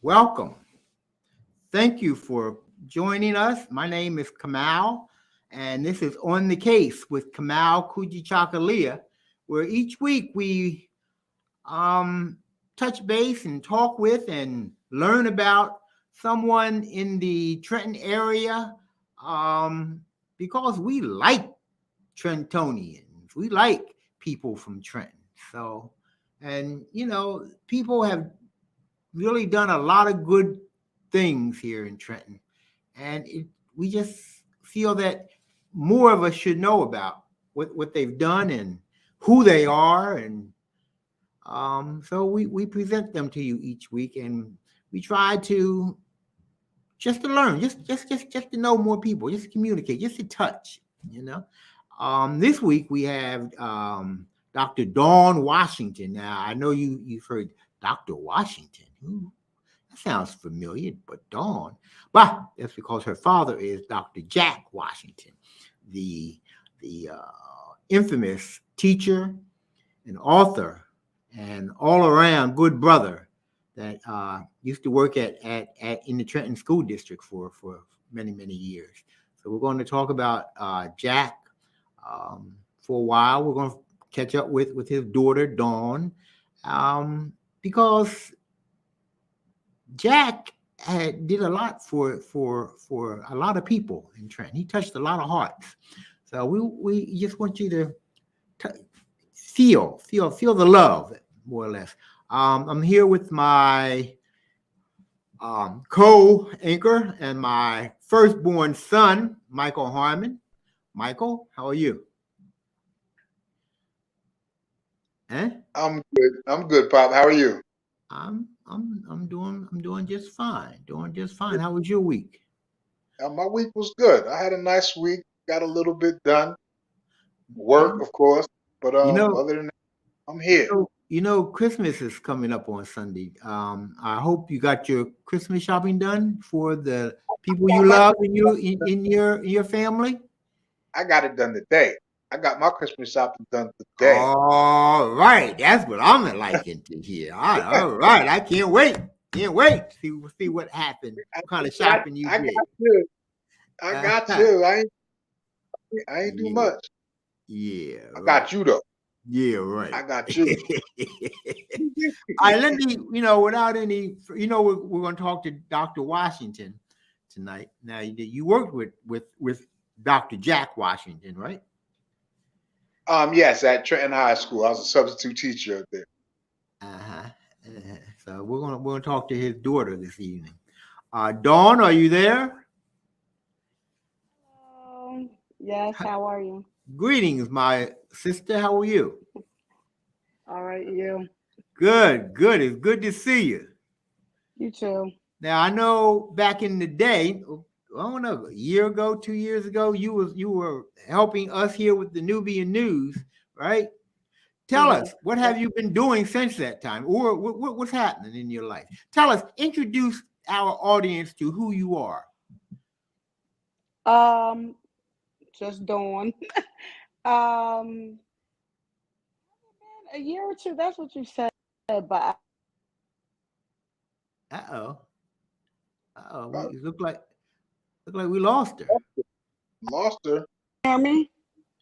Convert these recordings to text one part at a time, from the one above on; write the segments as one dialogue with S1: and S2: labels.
S1: welcome. Thank you for joining us. My name is Kamau, and this is On the Case with Kamau Kujichagulia, where each week we touch base and talk with and learn about someone in the Trenton area because we like Trentonians. We like people from Trenton. So, and people have really done a lot of good things here in Trenton. And we just feel that more of us should know about what they've done and who they are. And so we present them to you each week, and we try to just to learn, just to know more people, just to communicate, just to touch, This week we have Dr. Dawne Washington. Now, I know you've heard Dr. Washington. Ooh, that sounds familiar, but Dawne. But that's because her father is Dr. Jack Washington, the infamous teacher and author and all-around good brother that used to work at in the Trenton School District for many, many years. So we're going to talk about Jack for a while. We're going to catch up with his daughter, Dawne, because Jack did a lot for a lot of people in Trenton. He touched a lot of hearts. So we just want you to feel the love, more or less. I'm here with my co-anchor and my firstborn son, Michael Harmon. Michael, how are you?
S2: I'm good, Pop. How are you?
S1: I'm doing just fine. Doing just fine. How was your week?
S2: My week was good. I had a nice week. Got a little bit done. Work, of course, but other than that, I'm here.
S1: Christmas is coming up on Sunday. I hope you got your Christmas shopping done for the people you love in your family.
S2: I got it done today. I got my Christmas shopping done today.
S1: All right, that's what I'm liking to hear. All right, I can't wait. Can't wait. See what happened. What kind of shopping you did.
S2: I got you. I ain't do much.
S1: Yeah.
S2: I got you though.
S1: Yeah, right.
S2: I got you.
S1: All right, let me, without any, we're going to talk to Dr. Washington tonight. Now, you worked with Dr. Jack Washington, right?
S2: Yes, at Trenton High School. I was a substitute teacher up there.
S1: So we're gonna talk to his daughter this evening. Dawne, are you there?
S3: Yes, how are you?
S1: Greetings, my sister. How are you?
S3: All right, you.
S1: Good. It's good to see you.
S3: You too.
S1: Now I know back in the day, I don't know, a year ago, 2 years ago, you were helping us here with the Nubian news, right? Tell us, what have you been doing since that time, or what's happening in your life? Tell us, introduce our audience to who you are.
S3: Just Dawn. A year or two. That's what you said, but.
S1: Uh-oh. We look like we lost her.
S2: Lost her.
S3: Hear me?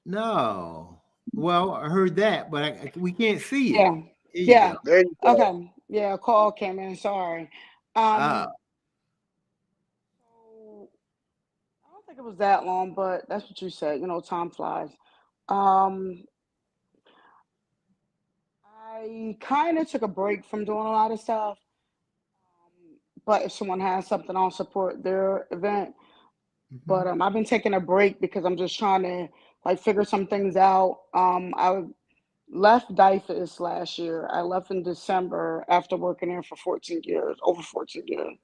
S1: No. Well, I heard that, but we can't see you.
S3: Yeah.
S1: Yeah.
S2: There you go.
S3: Okay. Yeah, a call came in. Sorry. So I don't think it was that long, but that's what you said. Time flies. I kind of took a break from doing a lot of stuff. But if someone has something, I'll support their event. But I've been taking a break because I'm just trying to figure some things out. I left DIFAS last year. I left in December after working there for 14 years, over 14 years.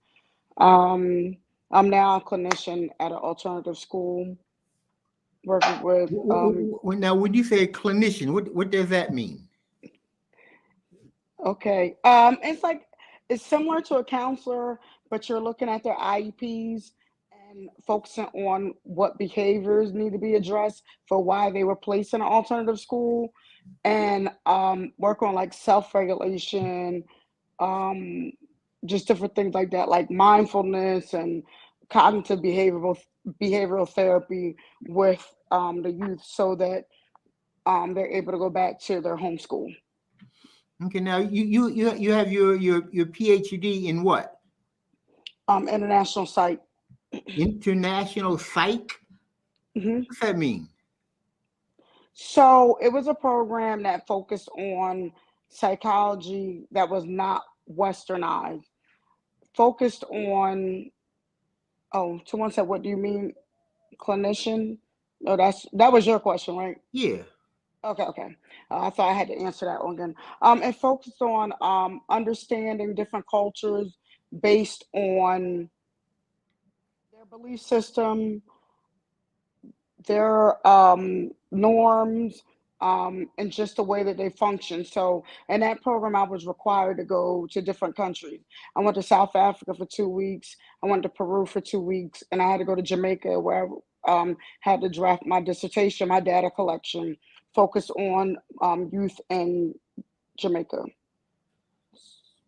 S3: I'm now a clinician at an alternative school, working with.
S1: Now, when you say clinician, what does that mean?
S3: Okay, it's similar to a counselor, but you're looking at their IEPs and focusing on what behaviors need to be addressed for why they were placed in an alternative school, and work on self-regulation, just different things like that, like mindfulness and cognitive behavioral therapy with the youth, so that they're able to go back to their home school.
S1: Okay, now you have your PhD in what?
S3: International psych.
S1: International psych?
S3: Hmm.
S1: What's that mean?
S3: So it was a program that focused on psychology that was not westernized, focused on, oh, someone said, what do you mean, clinician? No, that was your question, right?
S1: Yeah.
S3: Okay, okay. I thought I had to answer that one again. It focused on understanding different cultures based on their belief system, their norms, and just the way that they function. So, in that program, I was required to go to different countries. I went to South Africa for 2 weeks. I went to Peru for 2 weeks, and I had to go to Jamaica, where I had to draft my dissertation, my data collection, focused on youth in Jamaica.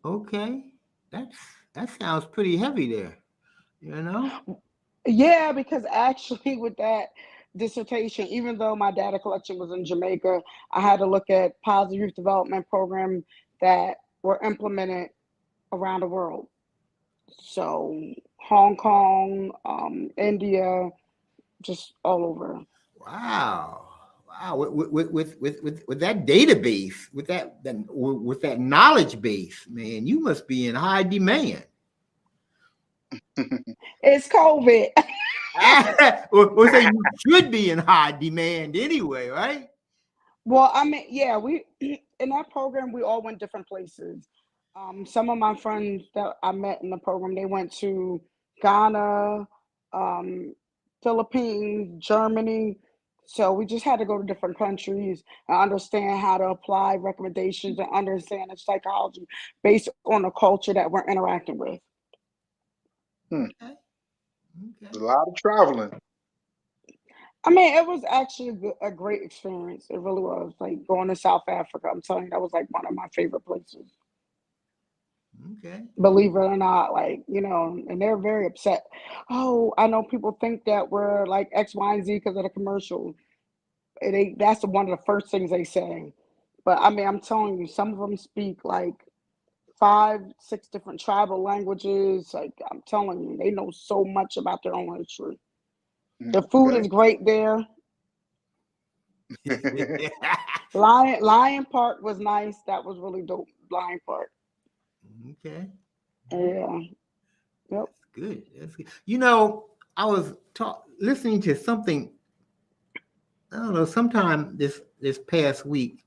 S1: Okay. That's that sounds pretty heavy there, you know?
S3: Yeah, because actually, with that dissertation, even though my data collection was in Jamaica, I had to look at positive youth development programs that were implemented around the world. So, Hong Kong, India, just all over.
S1: Wow. Wow. With that database, with that knowledge base, man, you must be in high demand.
S3: It's COVID.
S1: Or say you should be in high demand anyway, right?
S3: Well, I mean, yeah, we in that program we all went different places. Some of my friends that I met in the program, they went to Ghana, um, Philippines, Germany. So we just had to go to different countries and understand how to apply recommendations and understand the psychology based on the culture that we're interacting with.
S2: Hmm.
S1: Okay. Okay.
S2: A lot of traveling.
S3: I mean, it was actually a great experience. It really was. Like going to South Africa, I'm telling you, that was like one of my favorite places.
S1: Okay.
S3: Believe it or not, like, and they're very upset. Oh, I know people think that we're like X, Y, and Z because of the commercial. That's one of the first things they say. But I mean, I'm telling you, some of them speak like five, six different tribal languages. Like, I'm telling you, they know so much about their own history. The food
S2: Okay.
S3: is great there. Lion Park was nice. That was really dope. Lion Park.
S1: Okay.
S3: Yeah. Yep.
S1: Good. That's good. I was listening to something, I don't know, sometime this past week,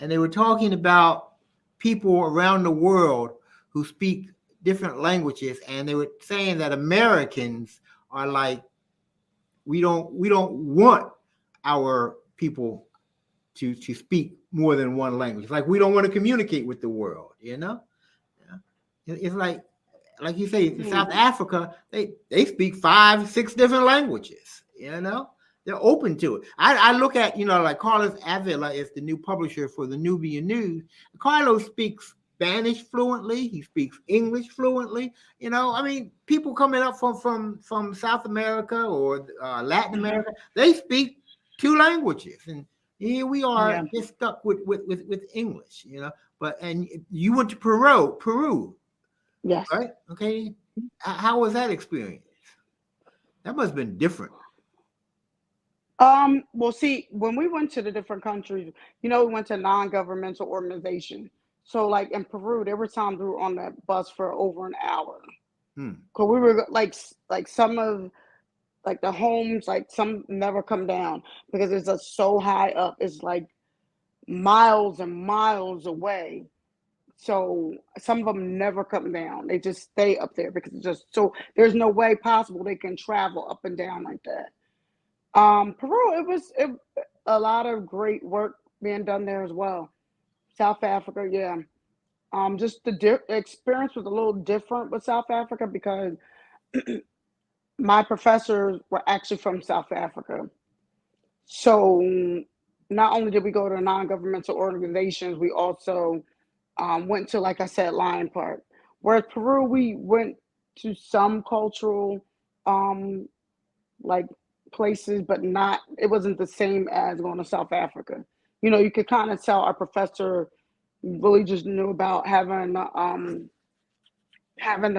S1: and they were talking about people around the world who speak different languages, and they were saying that Americans are like, we don't want our people to speak more than one language. Like we don't want to communicate with the world, you know? It's like you say, in South
S3: Hmm.
S1: Africa, they speak 5, 6 different languages. They're open to it. I look at like Carlos Avila is the new publisher for the Nubian News. Carlos speaks Spanish fluently. He speaks English fluently. I mean, people coming up from South America or Latin
S3: Hmm.
S1: America, they speak 2 languages, and here we are
S3: Yeah.
S1: just stuck with English. And you went to Peru.
S3: Yes.
S1: Right? Okay. How was that experience? That must have been different.
S3: Well, see, when we went to the different countries, we went to non-governmental organizations. So, like in Peru, there were times we were on that bus for over an hour.
S1: Hmm.
S3: Cause we were like some of like the homes, like some never come down because it's just so high up. It's like miles and miles away. So some of them never come down. They just stay up there because it's just so there's no way possible they can travel up and down like that. Peru, a lot of great work being done there as well. South Africa, yeah. Just the experience was a little different with South Africa because my professors were actually from South Africa. So not only did we go to non-governmental organizations, we also went to, like I said, Lion Park. Whereas Peru, we went to some cultural like places, but not. It wasn't the same as going to South Africa. You know, you could kind of tell our professor really just knew about having the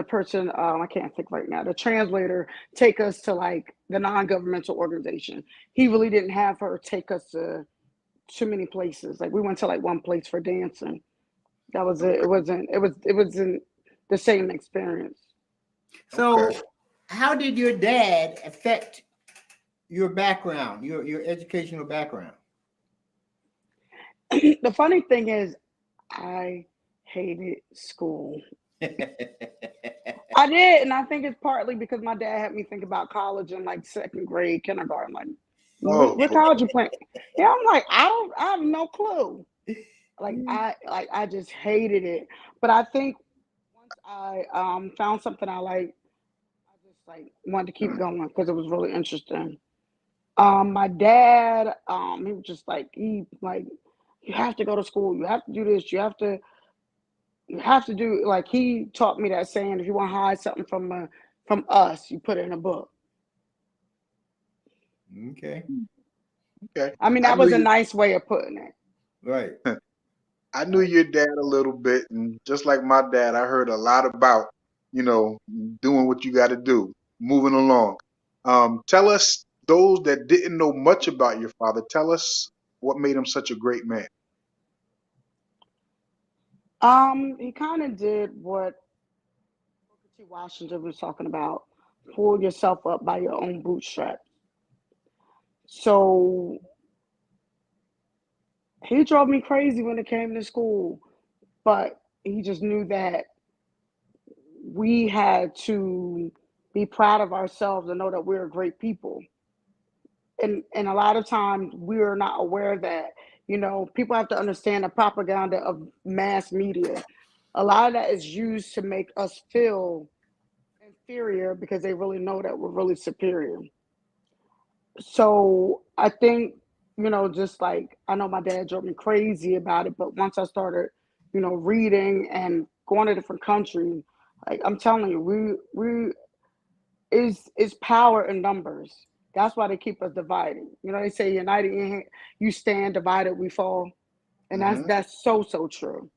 S3: person, I can't think right now, the translator take us to like the non-governmental organization. He really didn't have her take us to too many places. Like we went to like one place for dancing. That was it.
S2: Okay.
S3: It wasn't the same experience.
S1: So,
S2: Okay.
S1: how did your dad affect your background, your educational background?
S3: The funny thing is, I hated school. I did, and I think it's partly because my dad had me think about college in like second grade, kindergarten. Like,
S2: Oh
S3: what
S2: boy.
S3: college you playing? Yeah, I'm like, I have no clue. I just hated it. But I think once I found something I like, I just like wanted to keep going because it was really interesting. My dad, he was just like you have to go to school, you have to do this, you have to do like he taught me that saying if you want to hide something from us, you put it in a book.
S1: Okay,
S2: Okay.
S3: I mean,
S2: I
S3: that
S2: knew
S3: was a
S2: you.
S3: nice way of putting it.
S1: right.
S2: I knew your dad a little bit, and just like my dad, I heard a lot about, you know, doing what you got to do, moving along. Tell us, those that didn't know much about your father, tell us what made him such a great man.
S3: He kind of did what Washington was talking about: pull yourself up by your own bootstraps. So he drove me crazy when it came to school, but he just knew that we had to be proud of ourselves and know that we're great people. And a lot of times we're not aware that, people have to understand the propaganda of mass media. A lot of that is used to make us feel inferior because they really know that we're really superior. So I think, just like I know my dad drove me crazy about it, but once I started, reading and going to different countries, like I'm telling you, we is power in numbers. That's why they keep us divided. They say united you stand, divided we fall, and that's
S2: Hmm.
S3: that's so true.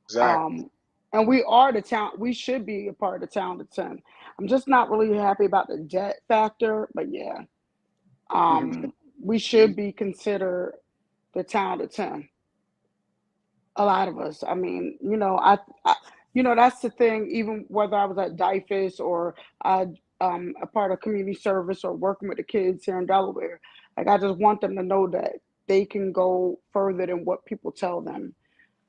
S2: Exactly.
S3: Um, and we are the town. We should be a part of the town of 10. I'm just not really happy about the debt factor, but yeah, um, we should be considered the town of 10. A lot of us. I mean, that's the thing. Even whether I was at DIFUS or a part of community service or working with the kids here in Delaware, like I just want them to know that they can go further than what people tell them.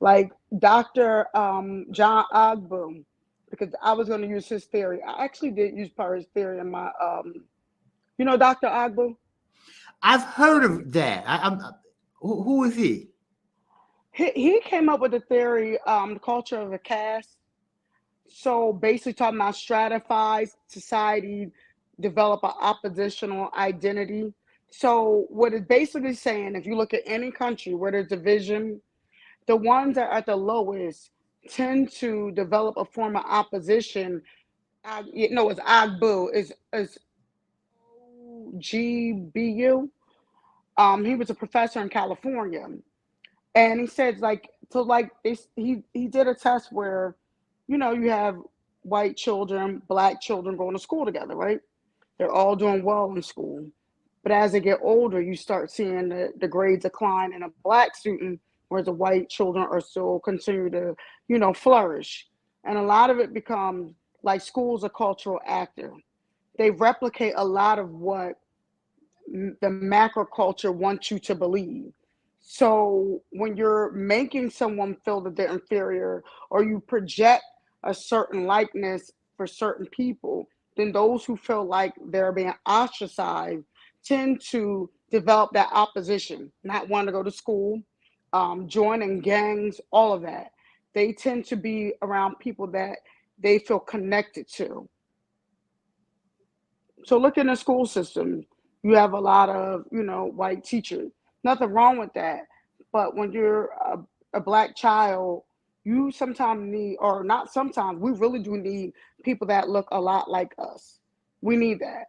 S3: Like Dr. John Ogbu, because I was going to use his theory. I actually did use part of his theory in my, Dr. Ogbu.
S1: I've heard of that. Who is he?
S3: He came up with the theory, the culture of a caste. So basically, talking about stratified society, develop an oppositional identity. So what it's basically saying, if you look at any country where there's division, the ones that are at the lowest tend to develop a form of opposition. It's Agbu, is OGBU. He was a professor in California, and he said he did a test where, you have white children, black children going to school together, right? They're all doing well in school. But as they get older, you start seeing the grades decline in a black student, whereas the white children are still continue to, flourish. And a lot of it becomes like schools a cultural actor. They replicate a lot of what the macro culture wants you to believe. So when you're making someone feel that they're inferior or you project a certain likeness for certain people, then those who feel like they're being ostracized tend to develop that opposition, not wanting to go to school, joining gangs, all of that. They tend to be around people that they feel connected to. So look in the school system, you have a lot of, white teachers. Nothing wrong with that. But when you're a black child you sometimes need, or not sometimes, we really do need people that look a lot like us. We need that.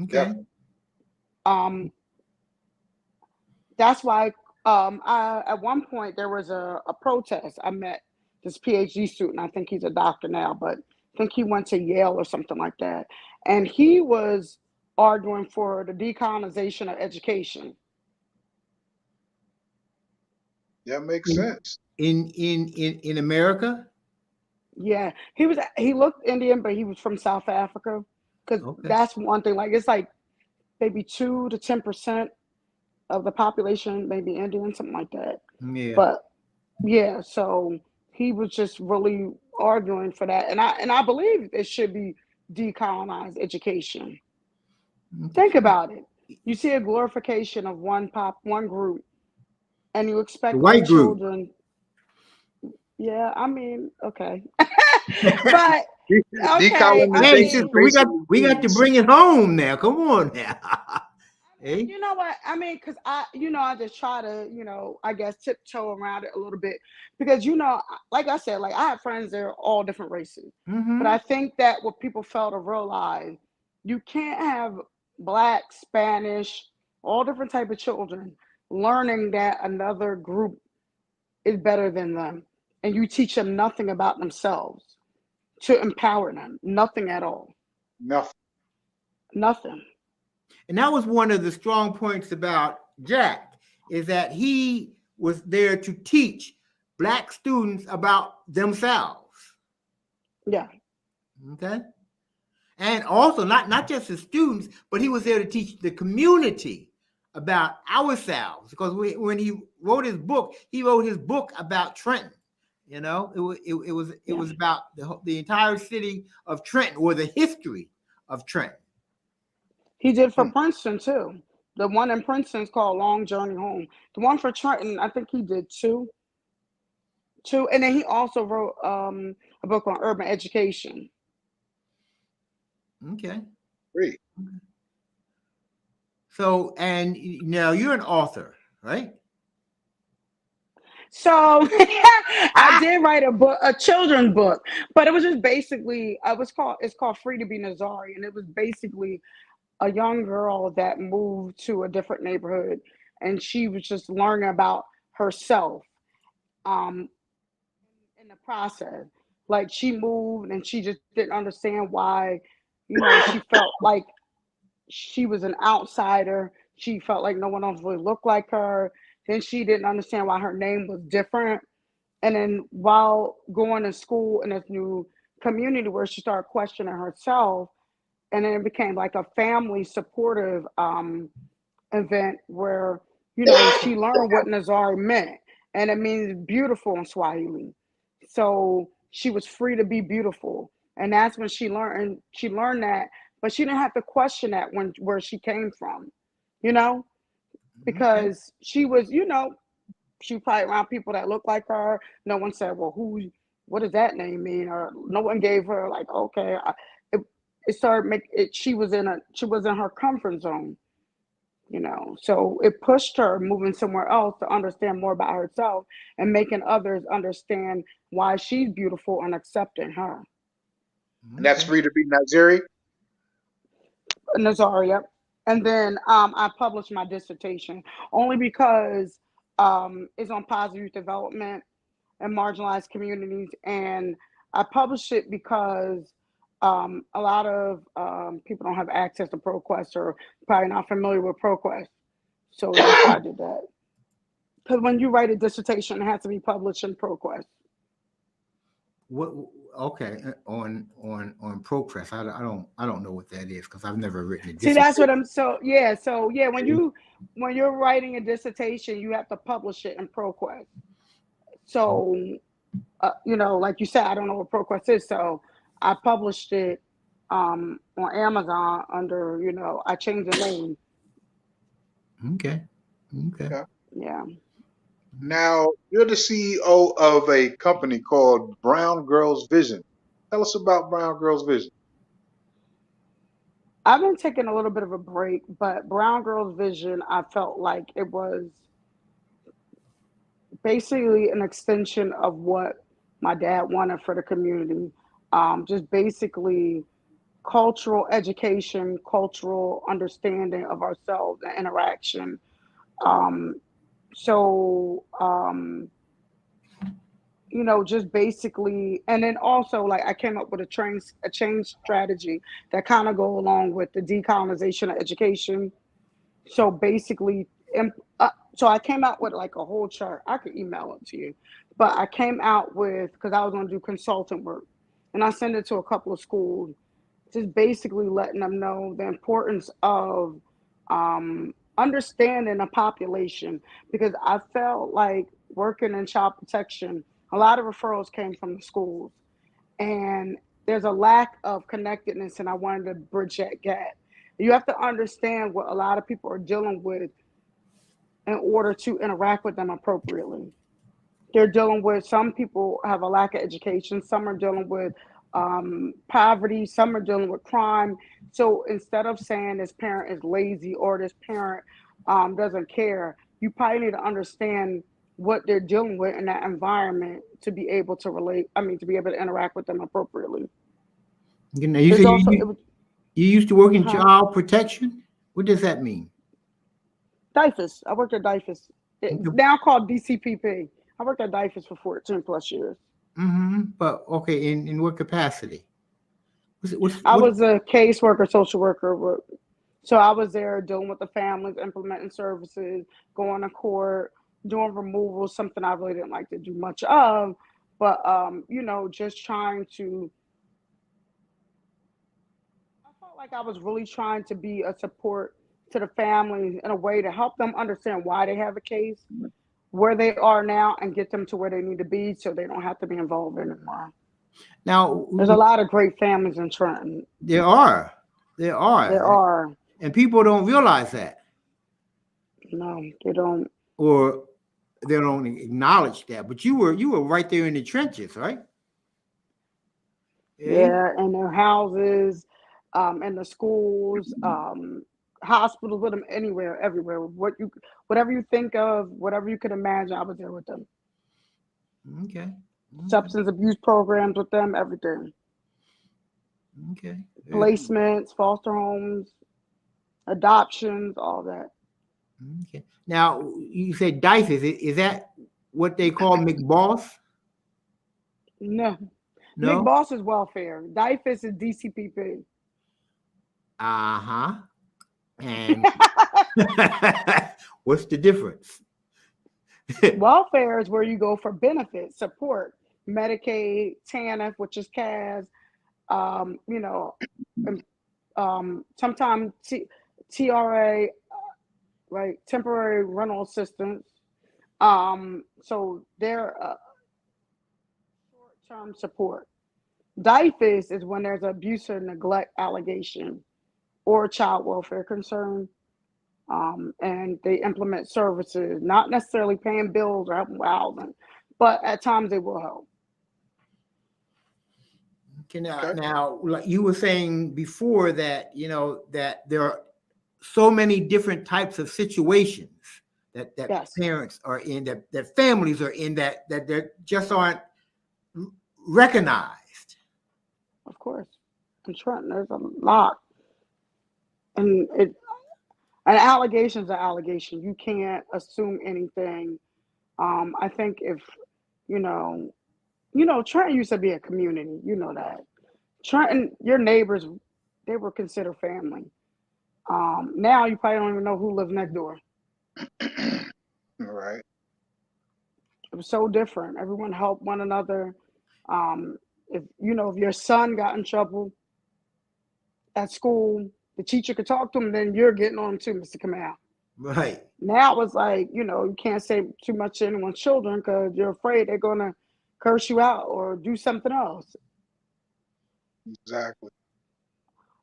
S1: Okay.
S2: Definitely.
S3: Um, that's why I at one point there was a protest. I met this PhD student. I think he's a doctor now, but I think he went to Yale or something like that. And he was arguing for the decolonization of education.
S2: That makes
S1: In
S2: sense.
S1: in America.
S3: Yeah, he looked Indian, but he was from South Africa. Because
S1: Okay.
S3: that's one thing. Like it's like maybe 2 to 10% of the population, maybe Indian, something like that.
S1: Yeah.
S3: But yeah, so he was just really arguing for that, and I believe it should be decolonized education.
S1: Okay.
S3: Think about it. You see a glorification of one group, and you
S1: The
S3: expect our
S1: white group.
S3: children. Yeah, I mean, okay, but okay, I
S1: Hey,
S2: Decolonization
S3: mean,
S1: sister,
S2: basically
S1: we got to
S2: means
S1: bring it home now. Come on now. Hey.
S3: you know what? I mean, because I just try to, I guess tiptoe around it a little bit because, like I said, like I have friends that are all different races, but
S1: Mm-hmm.
S3: I think that what people fail to realize, you can't have black, Spanish, all different type of children learning that another group is better than them, and you teach them nothing about themselves to empower them, nothing at all,
S2: nothing.
S3: nothing.
S1: And that was one of the strong points about Jack, is that he was there to teach black students about themselves.
S3: Yeah,
S1: Okay. And also not just the students, but he was there to teach the community about ourselves. Because when he wrote his book, he wrote his book about Trenton. It
S3: yeah.
S1: was about the entire city of Trenton, or the history of Trenton.
S3: He did for
S2: Hmm.
S3: Princeton too. The one in Princeton is called Long Journey Home. The one for Trenton, I think he did two, and then he also wrote a book on urban education.
S1: Okay.
S2: Great.
S1: So, and now you're an author, right?
S3: So I did write a book, a children's book, but it was just basically it's called Free to Be Nazari, and it was basically a young girl that moved to a different neighborhood, and she was just learning about herself. Um, in the process. Like she moved and she just didn't understand why, she felt like she was an outsider. She felt like no one else really looked like her. Then she didn't understand why her name was different. And then while going to school in this new community where she started questioning herself, and then it became like a family supportive event where, she learned what Nazari meant. And it means beautiful in Swahili. So she was free to be beautiful. And that's when she learned that, but she didn't have to question that where she came from, you know,
S1: Okay.
S3: because she was probably around people that looked like her. No one said, well, what does that name mean? Or no one gave her like, okay. It, it started make it, she was in her comfort zone, so it pushed her moving somewhere else to understand more about herself and making others understand why she's beautiful and accepting her.
S2: And that's
S1: Okay.
S2: free to be Nigeri.
S3: Nazaria. And then I published my dissertation only because it's on positive youth development and marginalized communities. And I published it because a lot of people don't have access to ProQuest or probably not familiar with ProQuest. So that's why I did that. Because when you write a dissertation, it has to be published in ProQuest.
S1: What? Okay. On Progress, I don't know what that is because I've never written a
S3: See, that's what
S1: dissertation.
S3: I'm so yeah. When you're writing a dissertation, you have to publish it in ProQuest. So like you said, I don't know what ProQuest is, so I published it on Amazon under I changed the name.
S1: Okay. Okay.
S2: Okay.
S3: Yeah,
S2: Now you're the CEO of a company called Brown Girls Vision. Tell us about Brown Girls Vision.
S3: I've been taking a little bit of a break, but Brown Girls Vision, I felt like it was basically an extension of what my dad wanted for the community. Just basically cultural education, cultural understanding of ourselves and interaction. Um, so just basically, and then also like I came up with a change strategy that kind of go along with the decolonization of education. So basically, so I came out with like a whole chart. I could email it to you, but I came out with, because I was going to do consultant work, and I sent it to a couple of schools, just basically letting them know the importance of understanding a population, because I felt like working in child protection, a lot of referrals came from the schools, and there's a lack of connectedness, and I wanted to bridge that gap. You have to understand what a lot of people are dealing with in order to interact with them appropriately. They're dealing with, some people have a lack of education, some are dealing with poverty, some are dealing with crime. So instead of saying this parent is lazy or this parent doesn't care, you probably need to understand what they're dealing with in that environment to be able to relate. I mean, to be able to interact with them appropriately.
S1: You
S3: There's
S1: said
S3: also, it was,
S1: you used to work in
S3: huh?
S1: child protection. What does that mean?
S3: DIFUS. I worked at DIFUS. It's now called DCPP. I worked at DIFUS for 14 plus years.
S1: But okay, in what capacity?
S3: I was a caseworker, social worker. So I was there dealing with the families, implementing services, going to court, doing removals, something I really didn't like to do much of. But, just trying to, I felt like I was really trying to be a support to the families in a way to help them understand why they have a case, where they are now, and get them to where they need to be so they don't have to be involved anymore.
S1: Now
S3: There's a lot of great families in Trenton.
S1: there are,
S3: There are.
S1: and people don't realize that,
S3: No, they don't.
S1: or they don't acknowledge that. But you were right there in the trenches, right?
S3: Yeah, in their houses, in the schools, hospitals, with them, anywhere, everywhere. Whatever you think of, whatever you could imagine, I was there with them.
S1: Okay.
S3: Substance abuse programs with them, everything.
S1: Okay.
S3: Placements, foster homes, adoptions, all that.
S1: Okay. Now you said DICE. Is that what they call McBoss?
S3: No.
S1: No.
S3: McBoss is welfare. DIFUS is DCPP.
S1: Uh-huh. And what's the difference?
S3: Welfare is where you go for benefits, support, Medicaid, TANF, which is CAS, sometimes TRA, right, temporary rental assistance. So they're short-term support. DIFUS is when there's abuse or neglect allegation or child welfare concern, and they implement services, not necessarily paying bills or helping with housing, but at times they will help.
S1: Okay, now, like you were saying before that, that there are so many different types of situations that
S3: Yes.
S1: parents are in, that families are in, that they just aren't recognized.
S3: Of course. In Trenton, there's a lot. And an allegation is an allegation. You can't assume anything. I think if, Trenton used to be a community. You know that. Trenton, your neighbors, they were considered family. Now you probably don't even know who lives next door.
S2: Right.
S3: It was so different. Everyone helped one another. If your son got in trouble at school, the teacher could talk to him, then you're getting on too, Mr. Kamau.
S1: Right.
S3: Now it's like, you can't say too much to anyone's children because you're afraid they're going to curse you out or do something else.
S2: Exactly.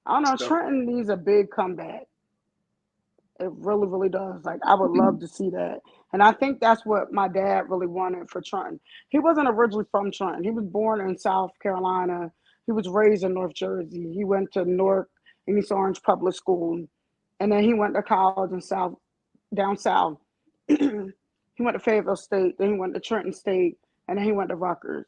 S3: I don't know. Trenton needs a big comeback. It really, really does. Like, I would love to see that. And I think that's what my dad really wanted for Trenton. He wasn't originally from Trenton. He was born in South Carolina. He was raised in North Jersey. He went to Newark and East Orange Public School. And then he went to college in down south. He He went to Fayetteville State, then he went to Trenton State, and then he went to Rutgers.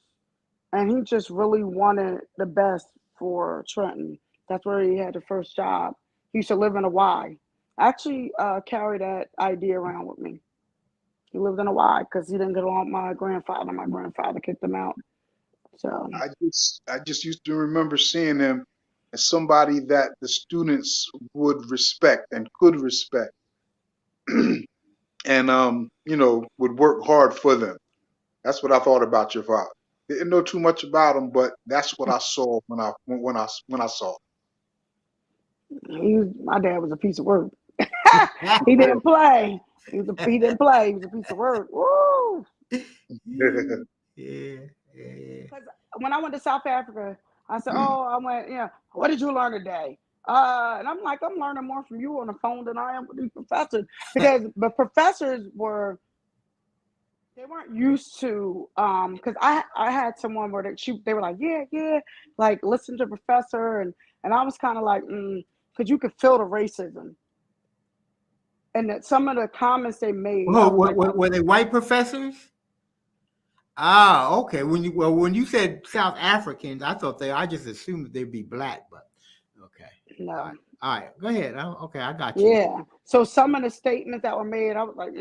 S3: And he just really wanted the best for Trenton. That's where he had the first job. He used to live in a Y. I actually carry that idea around with me. He lived in a Y because he didn't get along with my grandfather. My grandfather kicked him out. So
S2: I just used to remember seeing him as somebody that the students would respect and could respect, and would work hard for them. That's what I thought about your father. Didn't know too much about him, but that's what I saw when I saw.
S3: my dad was a piece of work. He didn't play. He didn't play. He was a piece of work. Woo!
S1: Yeah.
S3: Because when I went to South Africa, I said, "Oh, I went. What did you learn today?" And I'm like, "I'm learning more from you on the phone than I am with these professors because the professors weren't used to because I had someone where they were like, yeah, like listen to professor and I was kind of like because you could feel the racism and that some of the comments they made.
S1: Oh, were they white professors? Ah, okay. When you said South Africans, I just assumed that they'd be black, but okay.
S3: No.
S1: All right. Go ahead. Okay, I got you.
S3: Yeah. So some of the statements that were made, I was like,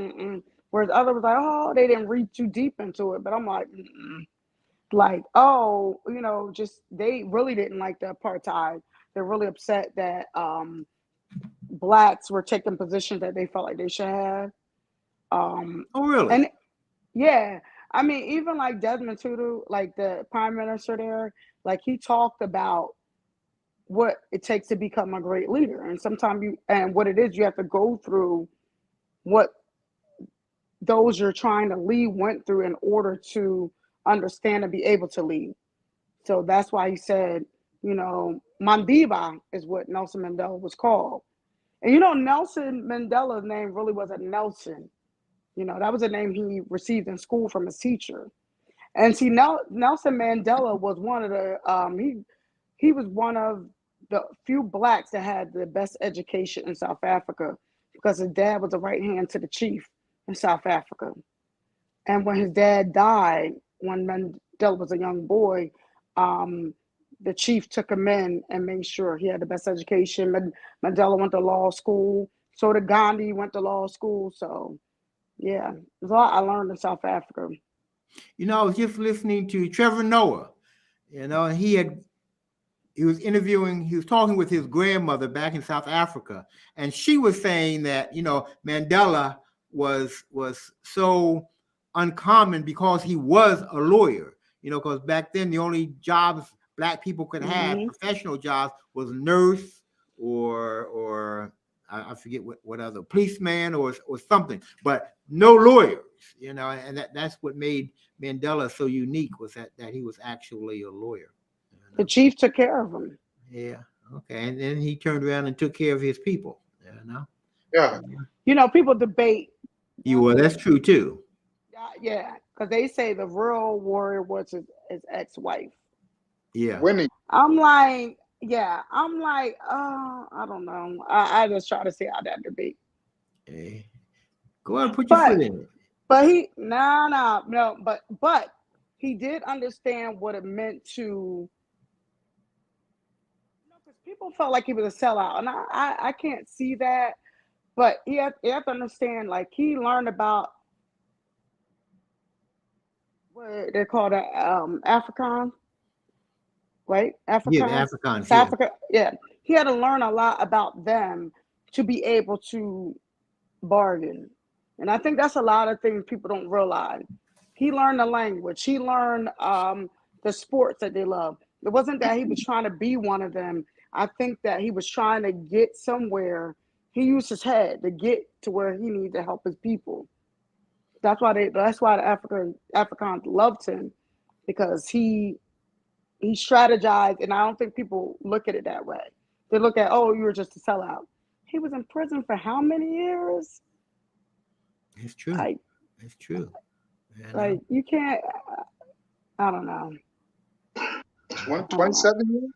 S3: whereas others was like, oh, they didn't read too deep into it, but I'm like, like, oh, just they really didn't like the apartheid. They're really upset that blacks were taking positions that they felt like they should have.
S1: Oh, really?
S3: And yeah, I mean, even like Desmond Tutu, like the prime minister there, like he talked about what it takes to become a great leader. And sometimes what it is, you have to go through what those you're trying to lead went through in order to understand and be able to lead. So that's why he said, Mandiba is what Nelson Mandela was called. And Nelson Mandela's name really wasn't Nelson. That was a name he received in school from his teacher. And see, Nelson Mandela was one of the he was one of the few blacks that had the best education in South Africa because his dad was the right hand to the chief in South Africa. And when his dad died, when Mandela was a young boy, the chief took him in and made sure he had the best education. Mandela went to law school. So did Gandhi, went to law school. So, yeah, there's a lot I learned in South Africa.
S1: I was just listening to Trevor Noah. And he was talking with his grandmother back in South Africa, and she was saying that Mandela was so uncommon because he was a lawyer. Because back then the only jobs black people could have, professional jobs, was nurse or I forget what other, policeman or something, but no lawyers. And that's what made Mandela so unique, was that he was actually a lawyer.
S3: The chief took care of him.
S1: Yeah. Okay. And then he turned around and took care of his people.
S2: Yeah.
S3: People debate.
S1: Well, that's true too.
S3: Yeah, because they say the real warrior was his ex-wife.
S1: Yeah.
S2: Winnie.
S3: I'm like, I don't know. I just try to see how that debate.
S1: Hey. Go ahead and put your foot in it.
S3: But no. But he did understand what it meant to. Because people felt like he was a sellout, and I can't see that. But you have to understand, like he learned about what they call that Afrikaan, right? Afrikaans.
S1: Yeah, the Afrikaans.
S3: Yeah. Africa. Yeah, he had to learn a lot about them to be able to bargain, and I think that's a lot of things people don't realize. He learned the language. He learned the sports that they love. It wasn't that he was trying to be one of them. I think that he was trying to get somewhere. He used his head to get to where he needed to help his people. That's why the Afrikaans loved him, because he strategized, and I don't think people look at it that way. They look at, oh, you were just a sellout. He was in prison for how many years?
S1: It's true. It's true.
S3: Like you can't. I don't know.
S2: 27 years.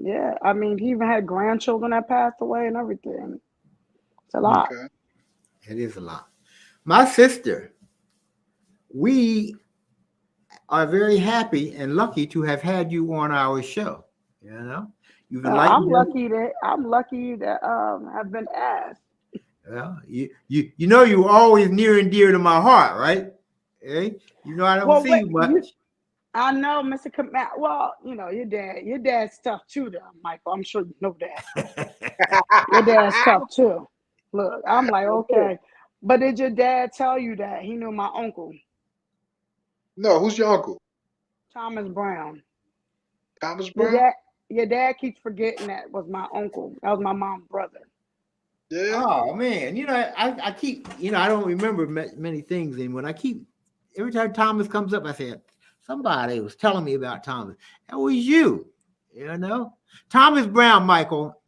S3: Yeah, I mean, he even had grandchildren that passed away and everything. It's a lot.
S2: Okay.
S1: It is a lot. My sister, we are very happy and lucky to have had you on our show. You know, you've
S3: I'm
S1: enlightened us.
S3: lucky that have been asked.
S1: Well, you know you're always near and dear to my heart, right? Hey, you know I don't
S3: Well,
S1: see
S3: wait,
S1: you much.
S3: I know, Mr. Kamau. Well, your dad's tough too, though, Michael. I'm sure you know that. Your dad's tough too. Look, I'm like, okay. But did your dad tell you that he knew my uncle,
S2: No, who's your uncle?
S3: Thomas Brown?
S2: Thomas
S3: Your
S2: Brown?
S3: dad, your dad keeps forgetting that was my uncle. That was my mom's brother.
S2: Yeah.
S1: Oh man, I keep I don't remember many things, and when I keep every time Thomas comes up, I say somebody was telling me about Thomas. That was you, Thomas Brown, Michael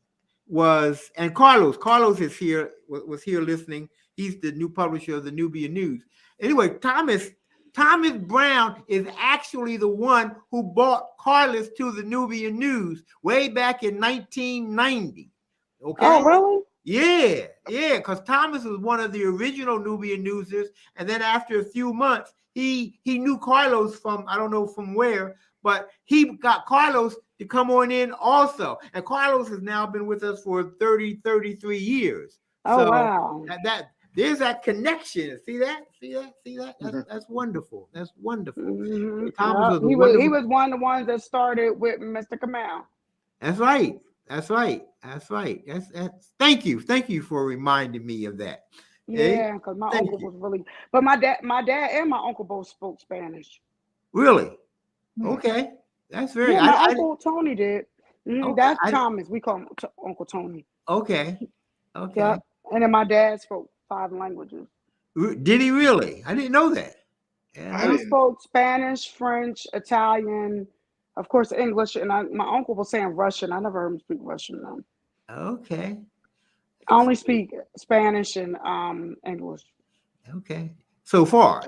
S1: was, and Carlos. Carlos is here was here listening. He's the new publisher of the Nubian News. Anyway, Thomas Brown is actually the one who brought Carlos to the Nubian News way back in 1990. Okay.
S3: Oh, really?
S1: Yeah, because Thomas was one of the original Nubian Newsers, and then after a few months, he knew Carlos from I don't know from where, but he got Carlos to come on in also, and Carlos has now been with us for 33 years.
S3: Oh,
S1: So
S3: wow.
S1: that there's that connection. See that? That's wonderful. That's wonderful.
S3: Mm-hmm.
S1: Thomas was a
S3: he
S1: wonderful.
S3: was one of the ones that started with Mr. Kamau.
S1: That's right. That's thank you for reminding me of that.
S3: Yeah, because my uncle was really, but my dad and my uncle both spoke Spanish.
S1: Really? Okay, that's very.
S3: Yeah, my uncle Tony did.
S1: Okay,
S3: That's Thomas. We call him Uncle Tony.
S1: Okay.
S3: Yep. And then my dad spoke 5 languages.
S1: Did he really? I didn't know that.
S3: He spoke Spanish, French, Italian, of course English, and my uncle was saying Russian. I never heard him speak Russian though.
S1: Okay.
S3: I only speak Spanish and English.
S1: Okay. So far.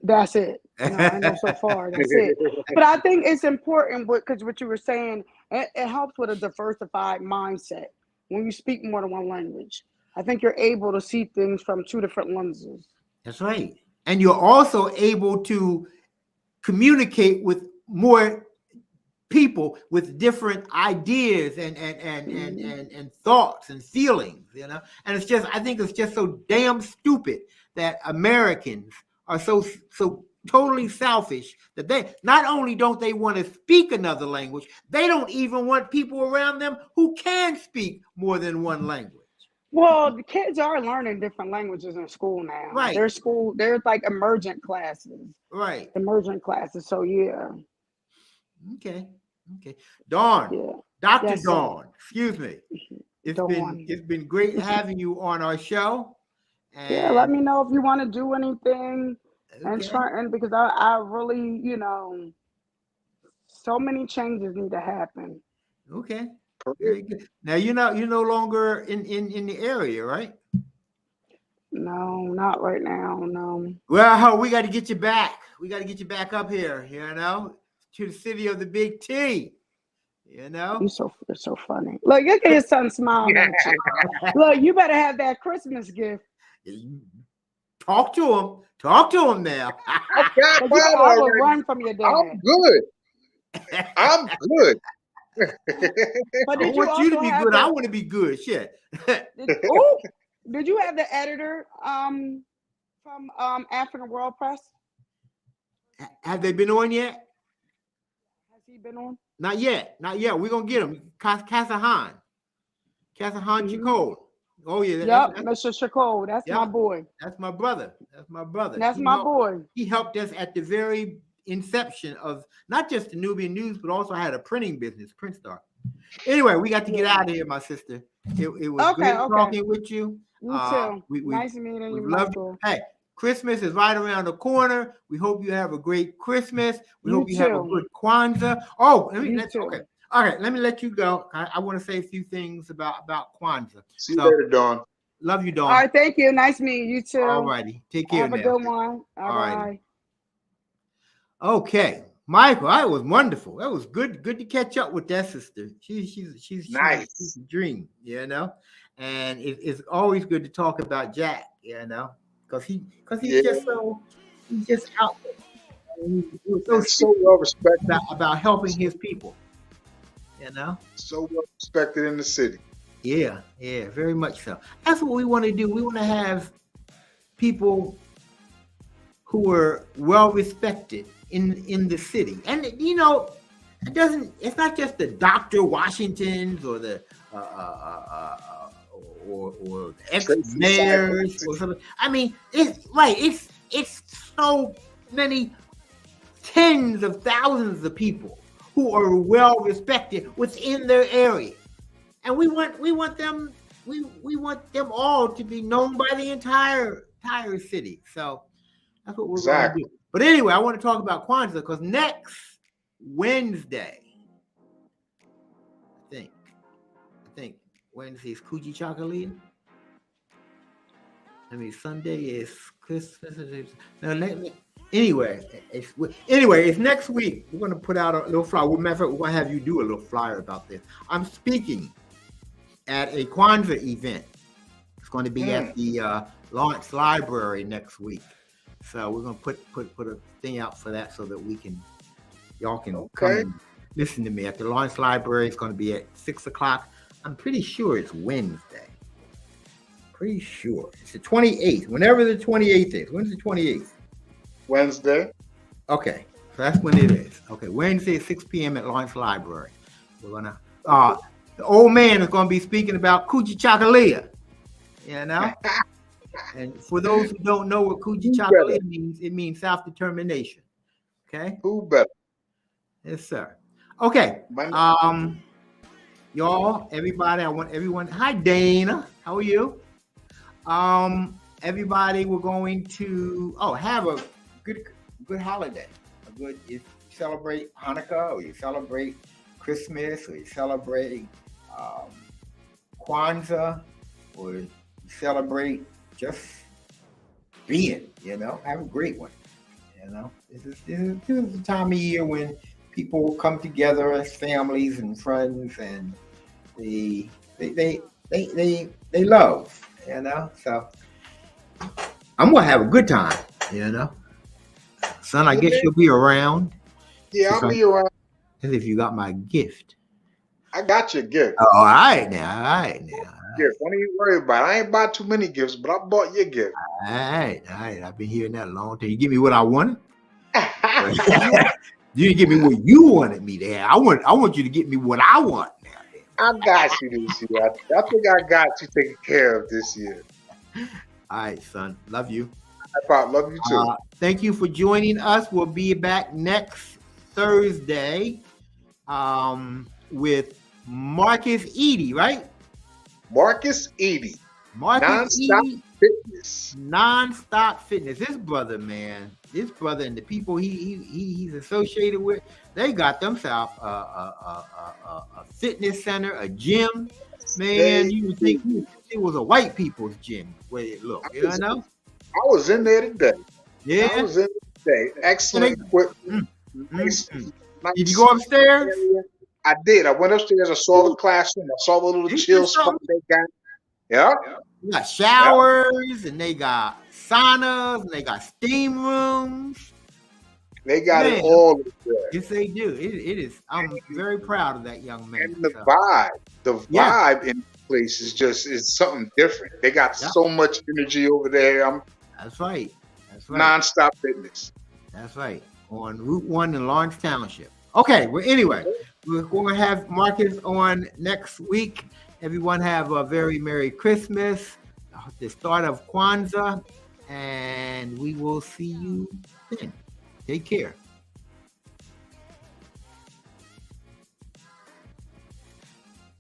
S3: That's it. I know so far. That's it. But I think it's important because what you were saying, it helps with a diversified mindset when you speak more than one language. I think you're able to see things from 2 different lenses.
S1: That's right. And you're also able to communicate with more people with different ideas and thoughts and feelings, and I think it's just so damn stupid that Americans are so totally selfish that they not only don't they want to speak another language, they don't even want people around them who can speak more than one language.
S3: Well, the kids are learning different languages in school now.
S1: Right.
S3: There's like emergent classes.
S1: Right.
S3: Emergent classes. So yeah.
S1: Okay. Dawne.
S3: Yeah.
S1: Dr.
S3: Yes,
S1: Dawne. Excuse me. It's been great having you on our show. And
S3: yeah, let me know if you want to do anything and because I really, so many changes need to happen.
S1: Okay. Very good. Now you're no longer in the area, right?
S3: No, not right now. No.
S1: Well, we got to get you back. We got to get you back up here, to the city of the Big T.
S3: You're so funny. Look at your son smiling at you. Look, you better have that Christmas gift.
S1: Talk to him now.
S3: I will run from your dad.
S2: I'm good.
S3: But
S1: I want you to be good. I want to be good. Shit.
S3: Did you have the editor from African World Press?
S1: Have they been on yet?
S3: Has he been on?
S1: Not yet. We're gonna get him. Casahan Chacol. Oh yeah.
S3: Yep, Mr. Chacol. That's my boy.
S1: That's my brother.
S3: That's my boy.
S1: He helped us at the very inception of not just the Nubian News, but also had a printing business, Print Star. Anyway, we got to get out of here, my sister. It was great talking with you.
S3: You too. Nice meeting you.
S1: Love you. Hey, Christmas is right around the corner. We hope you have a great Christmas. We hope you have a good Kwanzaa. Oh, okay. All right, let me let you go. I want to say a few things about Kwanzaa.
S2: See you later, Dawne.
S1: Love you, Dawne.
S3: All right, thank you. Nice meeting you too.
S1: All righty. Take care.
S3: Have a good one. All right.
S1: Okay, Michael, that was wonderful. That was good to catch up with that sister. She's
S2: nice.
S1: She's a dream, and it's always good to talk about Jack, because he's
S2: Yeah.
S1: he's just out there. He's so
S2: And so well respected.
S1: about helping his people. You know.
S2: So well respected in the city.
S1: Yeah, very much so. That's what we want to do. We want to have people who are well respected in the city, and it's not just the Dr. Washingtons or the or ex-mayors or something. I mean, it's so many tens of thousands of people who are well respected within their area. And we want them all to be known by the entire city. So that's what we're going to do. But anyway, I want to talk about Kwanzaa because next Wednesday, I think Wednesday is Kujichagulia. I mean, Sunday is Christmas. Anyway, it's next week. We're going to put out a little flyer. Matter of fact, we're going to have you do a little flyer about this. I'm speaking at a Kwanzaa event. It's going to be at the Lawrence Library next week. So we're going to put a thing out for that so that y'all can come and listen to me at the Lawrence Library. It's going to be at 6:00. I'm pretty sure it's Wednesday. Pretty sure it's the 28th. Whenever the 28th is. When's the 28th?
S2: Wednesday.
S1: Okay, so that's when it is. Okay, Wednesday at 6 p.m. at Lawrence Library. We're gonna. The old man is going to be speaking about Kujichagulia, And for those who don't know what Kujichagulia means, it means self-determination. Okay?
S2: Who better?
S1: Yes, sir. Okay. Y'all, everybody, I want everyone. Hi, Dana. How are you? Everybody, we're going to have a good holiday. If you celebrate Hanukkah or you celebrate Christmas or you celebrate Kwanzaa or you celebrate just being, have a great one. This is the time of year when people come together as families and friends, and they love, So I'm gonna have a good time, Son, I guess you'll be around.
S2: Yeah, I'll be around.
S1: As if you got my gift.
S2: I got your gift.
S1: Oh, all right now.
S2: Gift. Don't even worry about it. I ain't bought too many gifts, but I bought your gift.
S1: All right. I've been hearing that a long time. You give me what I wanted. You didn't give me what you wanted me to have. I want you to get me what I want now.
S2: I got you this year. I think I got you taken care of this year.
S1: All right, son. Love you.
S2: Love you too.
S1: Thank you for joining us. We'll be back next Thursday with Marcus Eady, right?
S2: Marcus Eady.
S1: Non-stop
S2: fitness.
S1: Non-stop fitness. This brother and the people he's associated with, they got themselves a fitness center, a gym. Man, you would think it was a white people's gym where it looked.
S2: I was in there today.
S1: Yeah.
S2: I was in there today. Excellent equipment. Nice.
S1: Did you go upstairs?
S2: I did. I went upstairs. I saw the classroom. I saw the little chill spot they got. Yeah.
S1: They got showers and they got saunas and they got steam rooms.
S2: They got it all there.
S1: Yes, they do. It is. I'm very proud of that young man.
S2: And the vibe in the place is something different. They got so much energy over there.
S1: That's right.
S2: Non-stop fitness.
S1: That's right. On Route 1 in Lawrence Township. Okay. Well, anyway, we're going to have Marcus on next week. Everyone have a very Merry Christmas, the start of Kwanzaa, and we will see you then. Take care.